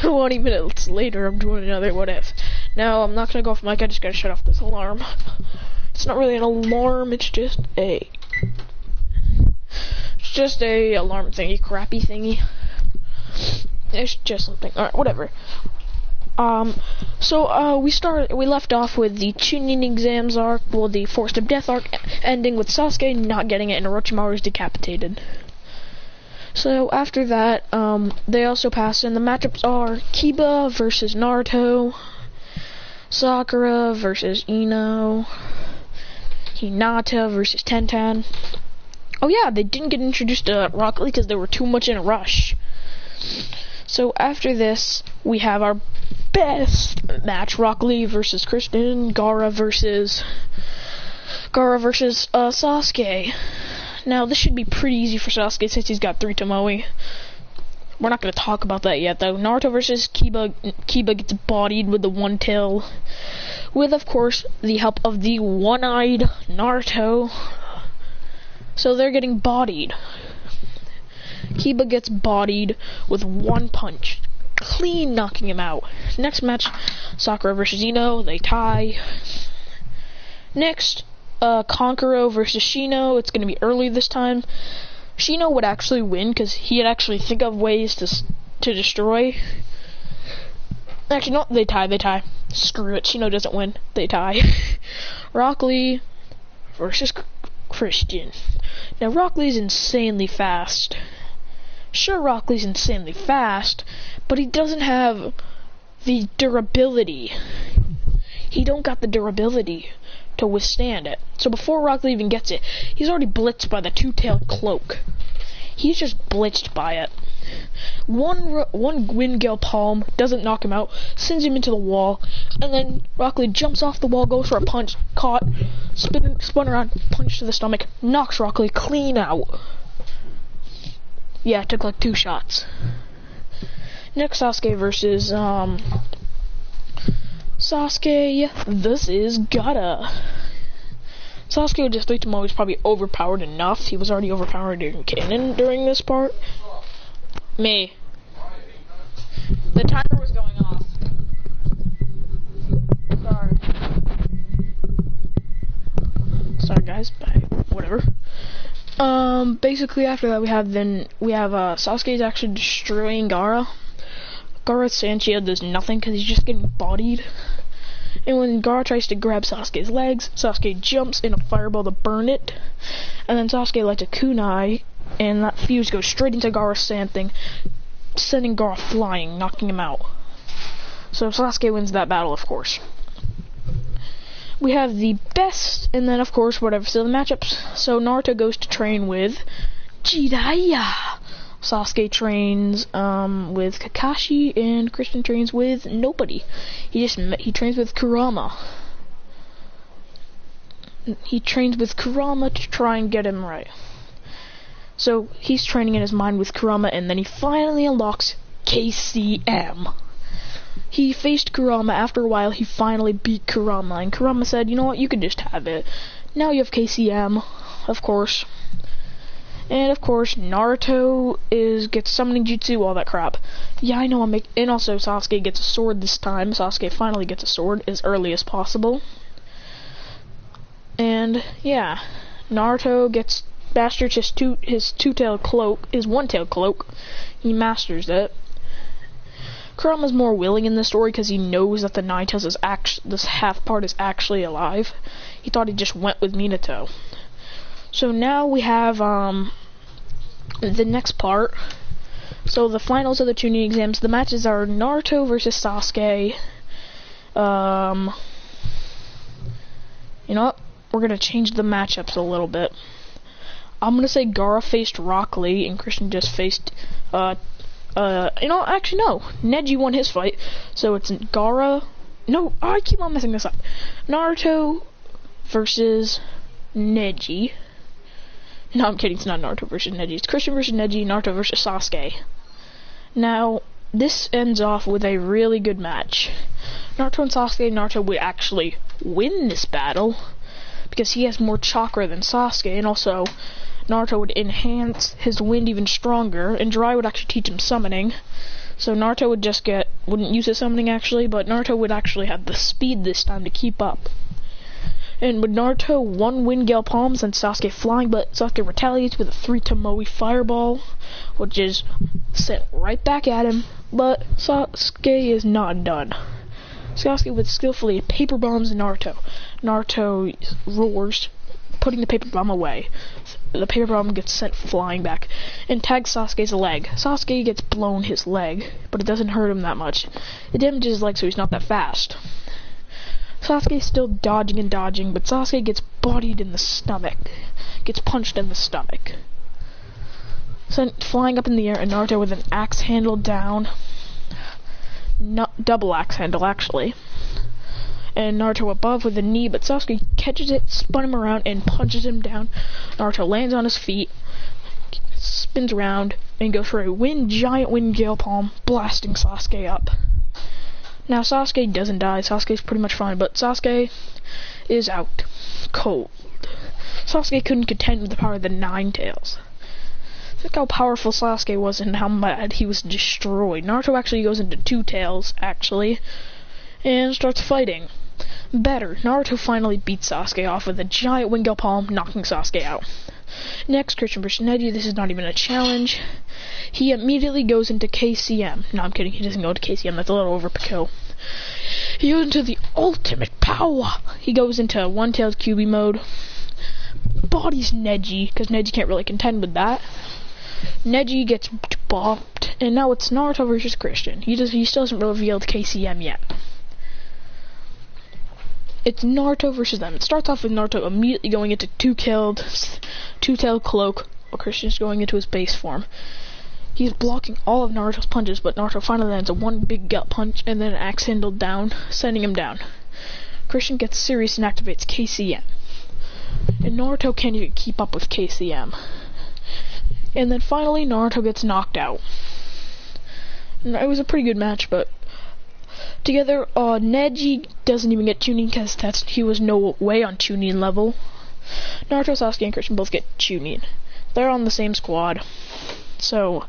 20 minutes later, I'm doing another what if. Now, I'm not gonna go off mic, I just gotta shut off this alarm. It's not really an alarm, it's just a alarm thingy, crappy thingy. It's just something. Alright, whatever. We left off with the Chunin exams arc, well, the Forest of Death arc, ending with Sasuke not getting it and Orochimaru is decapitated. So after that, they also passed, and the matchups are Kiba versus Naruto, Sakura versus Ino, Hinata versus Tenten. Oh yeah, they didn't get introduced to Rock Lee because they were too much in a rush. So after this, we have our best match, Rock Lee versus Christian, Gaara versus Sasuke. Now, this should be pretty easy for Sasuke since he's got 3 Tomoe. We're not going to talk about that yet, though. Naruto versus Kiba. Kiba gets bodied with the one tail, with, of course, the help of the one-eyed Naruto. So they're getting bodied. Kiba gets bodied with one punch, clean knocking him out. Next match, Sakura versus Ino, they tie. Next, Kankuro versus Shino. It's going to be early this time. Shino would actually win because he'd actually think of ways to destroy. Actually, no, they tie. Screw it, Shino doesn't win. They tie. Rock Lee versus Christian. Now, Rock Lee's insanely fast. Sure, Rock Lee's insanely fast, but he doesn't have the durability. He don't got the durability to withstand it. So before Rock Lee even gets it, he's already blitzed by the two-tailed cloak. He's just blitzed by it. One wind gale palm doesn't knock him out, sends him into the wall, and then Rock Lee jumps off the wall, goes for a punch, caught, spun around, punch to the stomach, knocks Rock Lee clean out. Yeah, it took like 2 shots. Next, Sasuke versus Sasuke versus Gaara. Sasuke with just 3 Tomoe is probably overpowered enough. He was already overpowered in canon during this part. Me. The timer was going off. Sorry guys, whatever. Basically after that we have Sasuke's actually destroying Gaara. Gaara's Sanshia does nothing because he's just getting bodied. And when Gaara tries to grab Sasuke's legs, Sasuke jumps in a fireball to burn it. And then Sasuke lights a kunai, and that fuse goes straight into Gaara's sand thing, sending Gaara flying, knocking him out. So Sasuke wins that battle, of course. We have the best, and then of course whatever, so the matchups. So Naruto goes to train with Jiraiya. Sasuke trains with Kakashi, and Christian trains with nobody. He trains with Kurama. He trains with Kurama to try and get him right. So he's training in his mind with Kurama, and then he finally unlocks KCM. He faced Kurama. After a while, he finally beat Kurama, and Kurama said, you know what, you can just have it. Now you have KCM, of course. And of course, Naruto gets summoning jutsu, all that crap. Yeah, I know and also Sasuke gets a sword this time. Sasuke finally gets a sword as early as possible. And yeah, Naruto gets mastered his two-tailed cloak, his one-tailed cloak. He masters it. Kurama's more willing in this story because he knows that the Nine-Tails this half part is actually alive. He thought he just went with Minato. So now we have the next part. So the finals of the Chunin exams. The matches are Naruto versus Sasuke. You know what? We're gonna change the matchups a little bit. I'm gonna say Gaara faced Rock Lee and Christian just faced actually no. Neji won his fight. So it's Gaara. No, I keep on messing this up. Naruto versus Neji. No, I'm kidding, it's not Naruto versus Neji. It's Christian versus Neji, Naruto versus Sasuke. Now, this ends off with a really good match. Naruto and Naruto would actually win this battle because he has more chakra than Sasuke, and also Naruto would enhance his wind even stronger, and Jiraiya would actually teach him summoning. So Naruto wouldn't use his summoning actually, but Naruto would actually have the speed this time to keep up. And with Naruto, 1 Wind Gale Palm sends Sasuke flying, but Sasuke retaliates with a 3 Tomoe Fireball, which is sent right back at him, but Sasuke is not done. Sasuke with skillfully paper bombs Naruto. Naruto roars, putting the paper bomb away. The paper bomb gets sent flying back and tags Sasuke's leg. Sasuke gets blown his leg, but it doesn't hurt him that much. It damages his leg, so he's not that fast. Sasuke's still dodging and dodging, but Sasuke gets bodied in the stomach. Gets punched in the stomach. Sent flying up in the air, and Naruto with an axe handle down. Double axe handle, actually. And Naruto above with a knee, but Sasuke catches it, spun him around, and punches him down. Naruto lands on his feet, spins around, and goes for a giant wind gale palm, blasting Sasuke up. Now Sasuke doesn't die. Sasuke's pretty much fine, but Sasuke is out cold. Sasuke couldn't contend with the power of the 9 tails. Look how powerful Sasuke was and how mad he was destroyed. Naruto actually goes into 2 tails, actually, and starts fighting. Better. Naruto finally beats Sasuke off with a giant wind gale palm, knocking Sasuke out. Next, Christian vs. Neji. This is not even a challenge. He immediately goes into KCM. No, I'm kidding. He doesn't go into KCM. That's a little overkill. He goes into the ultimate power. He goes into one-tailed QB mode. Bodies Neji, because Neji can't really contend with that. Neji gets bopped, and now it's Naruto versus Christian. He still hasn't revealed KCM yet. It's Naruto versus them. It starts off with Naruto immediately going into two-tailed cloak, while Christian's going into his base form. He's blocking all of Naruto's punches, but Naruto finally lands a 1 big gut punch and then an axe handle down, sending him down. Christian gets serious and activates KCM. And Naruto can't even keep up with KCM. And then finally, Naruto gets knocked out. And it was a pretty good match, but together, Neji doesn't even get Chunin because he was no way on Chunin level. Naruto, Sasuke, and Christian both get Chunin. They're on the same squad, so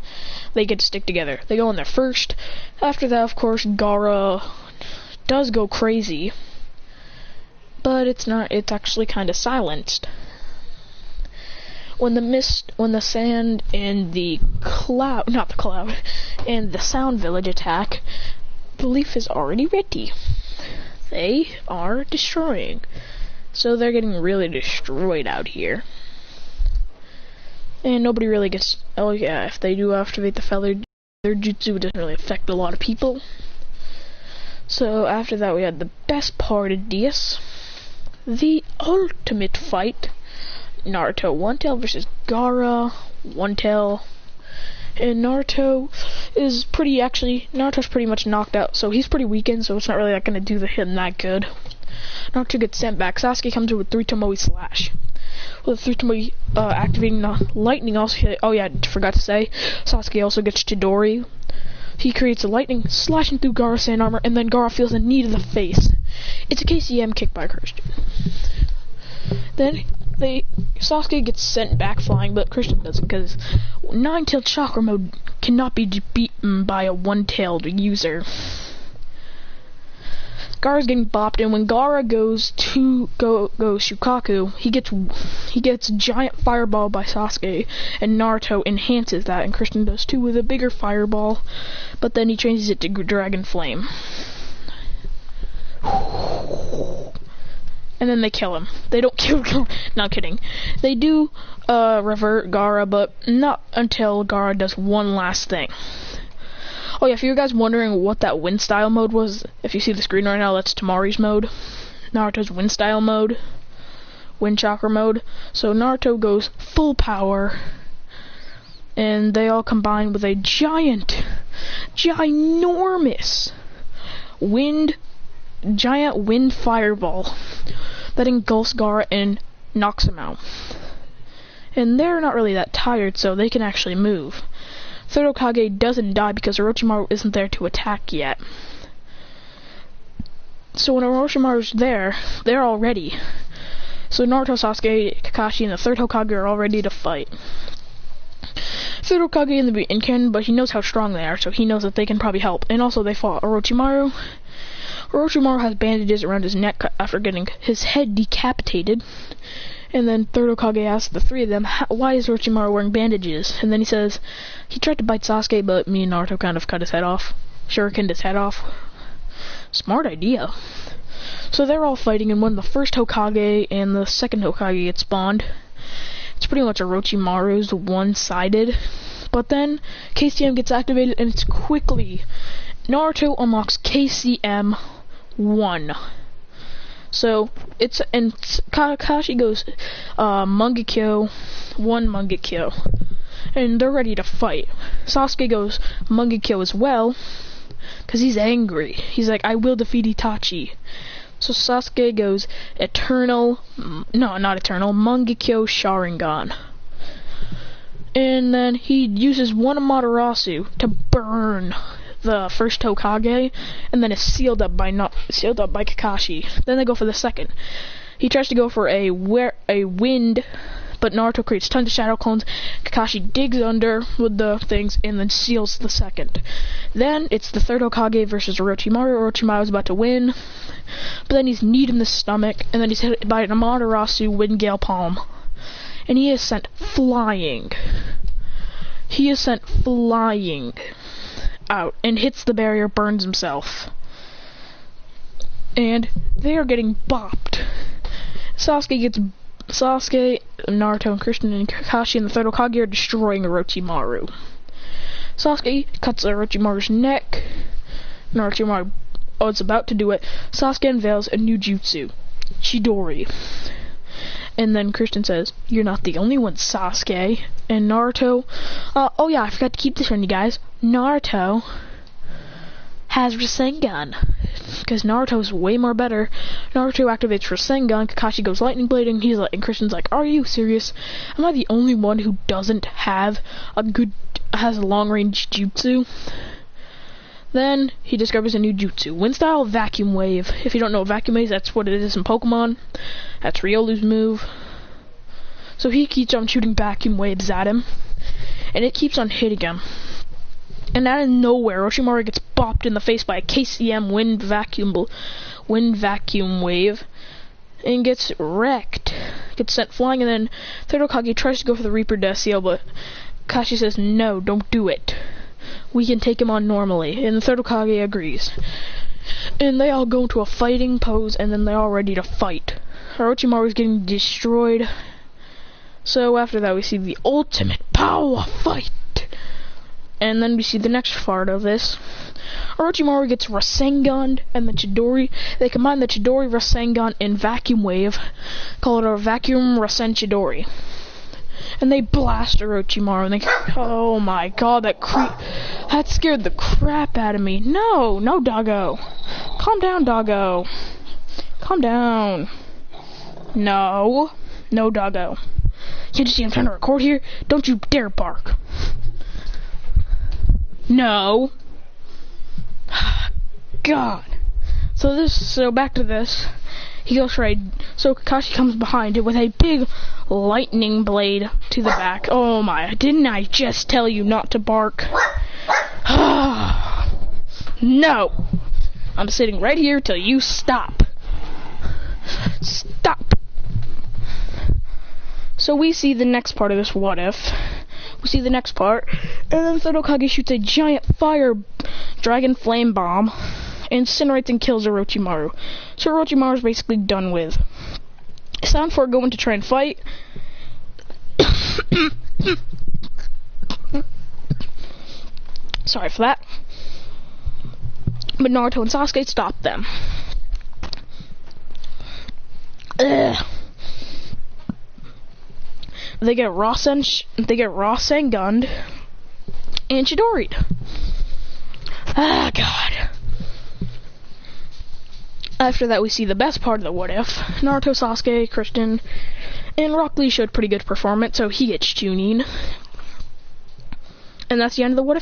they get to stick together. They go in there first. After that, of course, Gaara does go crazy, but it's actually kind of silenced. When the sand and the and the sound village attack, the Leaf is already ready. They are destroying. So they're getting really destroyed out here. And nobody really gets, oh yeah, if they do activate the feather jutsu, it doesn't really affect a lot of people. So after that we had the best part of this, the ultimate fight. Naruto one-tail versus Gaara one-tail. And Naruto's pretty much knocked out, so he's pretty weakened, so it's not really gonna do him that good. Naruto gets sent back. Sasuke comes in with 3 Tomoe Slash. With 3 Tomoe activating the lightning also, oh yeah, I forgot to say, Sasuke also gets Chidori. He creates a lightning slashing through Gaara's sand armor, and then Gaara feels a knee to the face. It's a KCM kick by Christian. Then Sasuke gets sent back flying, but Christian doesn't, because 9-tailed chakra mode cannot be beaten by a 1-tailed user. Gaara's getting bopped, and when Gaara goes Shukaku, he gets giant fireball by Sasuke, and Naruto enhances that, and Christian does too with a bigger fireball, but then he changes it to Dragon Flame. And then they kill him. They don't kill him. Not kidding. They do revert Gaara, but not until Gaara does one last thing. Oh yeah, if you guys wondering what that wind style mode was, if you see the screen right now, that's Tamari's mode. Naruto's wind style mode. Wind chakra mode. So Naruto goes full power, and they all combine with a ginormous giant wind fireball that engulfs Gaara and knocks him out. And they're not really that tired, so they can actually move. Third Hokage doesn't die because Orochimaru isn't there to attack yet. So when Orochimaru's there, they're all ready. So Naruto, Sasuke, Kakashi, and the third Hokage are all ready to fight. Third Hokage in the canon, but he knows how strong they are, so he knows that they can probably help. And also, they fought Orochimaru. Orochimaru has bandages around his neck after getting his head decapitated. And then Third Hokage asks the three of them, why is Orochimaru wearing bandages? And then he says, he tried to bite Sasuke, but me and Naruto kind of cut his head off. Shurikened his head off. Smart idea. So they're all fighting, and when the first Hokage and the second Hokage get spawned, it's pretty much Orochimaru's one-sided. But then KCM gets activated, and it's quickly Naruto unlocks KCM 1. So it's, and Kakashi goes Mangekyo, 1 Mangekyo, and they're ready to fight. Sasuke goes Mangekyo as well, because he's angry. He's like, I will defeat Itachi. So Sasuke goes Mangekyo Sharingan. And then he uses one Amaterasu to burn the first Hokage, and then it's sealed up by Kakashi. Then they go for the second. He tries to go for a wind, but Naruto creates tons of shadow clones. Kakashi digs under with the things and then seals the second. Then it's the third Hokage versus Orochimaru. Orochimaru's about to win, but then he's kneed in the stomach, and then he's hit by an Amaterasu Wind Gale Palm, and he is sent flying. He is sent flying out and hits the barrier, burns himself, and they are getting bopped. Sasuke, Naruto, and Christian, and Kakashi, and the third Hokage are destroying Orochimaru. Sasuke cuts Orochimaru's neck. Orochimaru is about to do it. Sasuke unveils a new jutsu, Chidori. And then Christian says, you're not the only one, Sasuke. And Naruto, oh yeah, I forgot to keep this on you guys. Naruto has Rasengan, because Naruto's way more better. Naruto activates Rasengan, Kakashi goes lightning blading, and Christian's like, are you serious? Am I the only one who doesn't have has a long range jutsu? Then he discovers a new jutsu, Wind Style Vacuum Wave. If you don't know what Vacuum Wave is, that's what it is in Pokemon. That's Riolu's move. So he keeps on shooting vacuum waves at him, and it keeps on hitting him. And out of nowhere, Orochimaru gets bopped in the face by a KCM Wind Vacuum Wave, and gets wrecked. Gets sent flying, and then Third Hokage tries to go for the Reaper Death Seal, but Kakashi says, no, don't do it. We can take him on normally, and the third Hokage agrees. And they all go into a fighting pose, and then they're all ready to fight. Orochimaru's getting destroyed. So after that, we see the ultimate power fight. And then we see the next part of this. Orochimaru gets Rasengan and the Chidori. They combine the Chidori, Rasengan, and Vacuum Wave. Call it a Vacuum Rasen Chidori. And they blast Orochimaru, and they, oh my god, that scared the crap out of me. No, doggo. Calm down, doggo. Calm down. No, doggo. Can't you see I'm trying to record here? Don't you dare bark. No. God. So back to this. He goes right. So Kakashi comes behind it with a big lightning blade to the back. Oh my, didn't I just tell you not to bark? No. I'm sitting right here till you stop. Stop. So we see the next part of this what if. We see the next part, and then Third Hokage shoots a giant fire dragon flame bomb, incinerates and kills Orochimaru. So Orochimaru's basically done with. It's time for going to try and fight. Sorry for that. But Naruto and Sasuke stop them. Ugh. They get Rasengan and Chidori'd. Ah, God. After that, we see the best part of the what if. Naruto, Sasuke, Christian, and Rock Lee showed pretty good performance, so he gets Chunin. And that's the end of the what if.